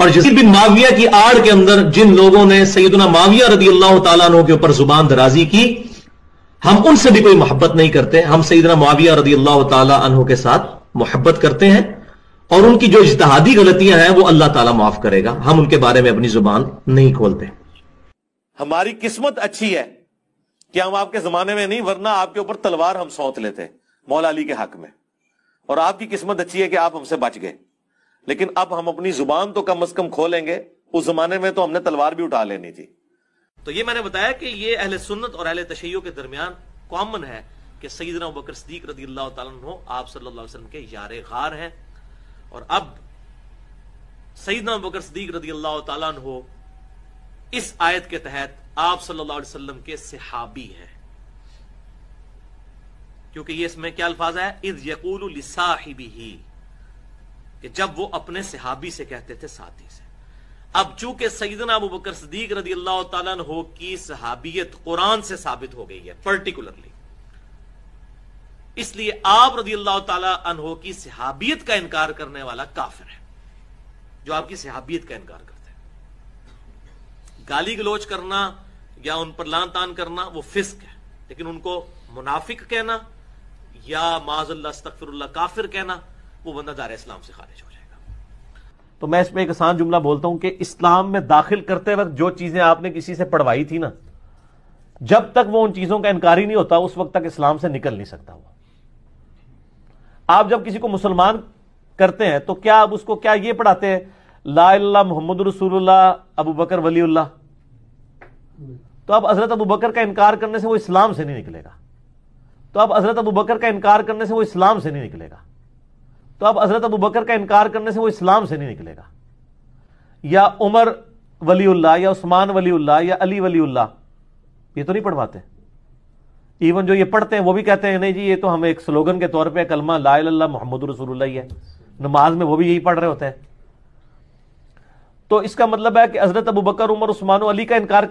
اور یزید بن معاویہ کی آڑ کے اندر جن لوگوں نے سیدنا معاویہ رضی اللہ تعالیٰ عنہ کے اوپر زبان درازی کی، ہم ان سے بھی کوئی محبت نہیں کرتے. ہم سیدنا معاویہ رضی اللہ تعالیٰ عنہ کے ساتھ محبت کرتے ہیں، اور ان کی جو اجتہادی غلطیاں ہیں وہ اللہ تعالیٰ معاف کرے گا. ہم ان کے بارے میں اپنی زبان نہیں کھولتے. ہماری قسمت اچھی ہے کہ ہم آپ کے زمانے میں نہیں، ورنہ آپ کے اوپر تلوار ہم سونت لیتے مولا علی کے حق میں. اور آپ کی قسمت اچھی ہے کہ آپ ہم سے بچ گئے. لیکن اب ہم اپنی زبان تو کم از کم کھولیں گے. اس زمانے میں تو ہم نے تلوار بھی اٹھا لینی تھی. تو یہ میں نے بتایا کہ یہ اہل سنت اور اہل تشیع کے درمیان کامن ہے کہ سیدنا ابوبکر صدیق رضی اللہ تعالیٰ عنہ آپ صلی اللہ علیہ وسلم کے یار غار ہیں. اور اب سیدنا ابوبکر صدیق رضی اللہ تعالیٰ عنہ اس آیت کے تحت آپ صلی اللہ علیہ وسلم کے صحابی ہیں، کیونکہ یہ اس میں کیا الفاظ ہے، اذ یقول لصاحبہ، کہ جب وہ اپنے صحابی سے کہتے تھے، ساتھی سے. اب چونکہ سیدنا ابوبکر صدیق رضی اللہ تعالیٰ عنہ کی صحابیت قرآن سے ثابت ہو گئی ہے پرٹیکولرلی، اس لیے آپ رضی اللہ تعالیٰ عنہ کی صحابیت کا انکار کرنے والا کافر ہے، جو آپ کی صحابیت کا انکار کرتے ہیں. گالی گلوچ کرنا یا ان پر لان تان کرنا وہ فسق ہے، لیکن ان کو منافق کہنا یا معاذ اللہ استغفر اللہ کافر کہنا، وہ بندہ دار اسلام سے خارج ہو جائے گا. تو میں اس میں ایک آسان جملہ بولتا ہوں کہ اسلام میں داخل کرتے وقت جو چیزیں آپ نے کسی سے پڑھوائی تھی نا، جب تک وہ ان چیزوں کا انکاری نہیں ہوتا اس وقت تک اسلام سے نکل نہیں سکتا. وہ آپ جب کسی کو مسلمان کرتے ہیں تو کیا آپ اس کو کیا یہ پڑھاتے ہیں لا الہ الا اللہ محمد رسول اللہ ابو بکر ولی اللہ؟ تو اب حضرت ابو بکر کا انکار کرنے سے وہ اسلام سے نہیں نکلے گا. تو اب حضرت ابو بکر کا انکار کرنے سے وہ اسلام سے نہیں نکلے گا. تو اب حضرت ابو بکر کا انکار کرنے سے وہ اسلام سے نہیں نکلے گا. یا عمر ولی اللہ یا عثمان ولی اللہ یا علی ولی اللہ، یہ تو نہیں پڑھواتے. ایون جو یہ پڑھتے ہیں وہ بھی کہتے ہیں نہیں جی یہ تو ہم ایک سلوگن کے طور پہ کلمہ لا الہ الا اللہ محمد رسول اللہ ہی ہے. نماز میں وہ بھی یہی پڑھ رہے ہوتے ہیں. تو اس کا مطلب ہے کہ حضرت ابو بکر عمر عثمان و علی کا انکار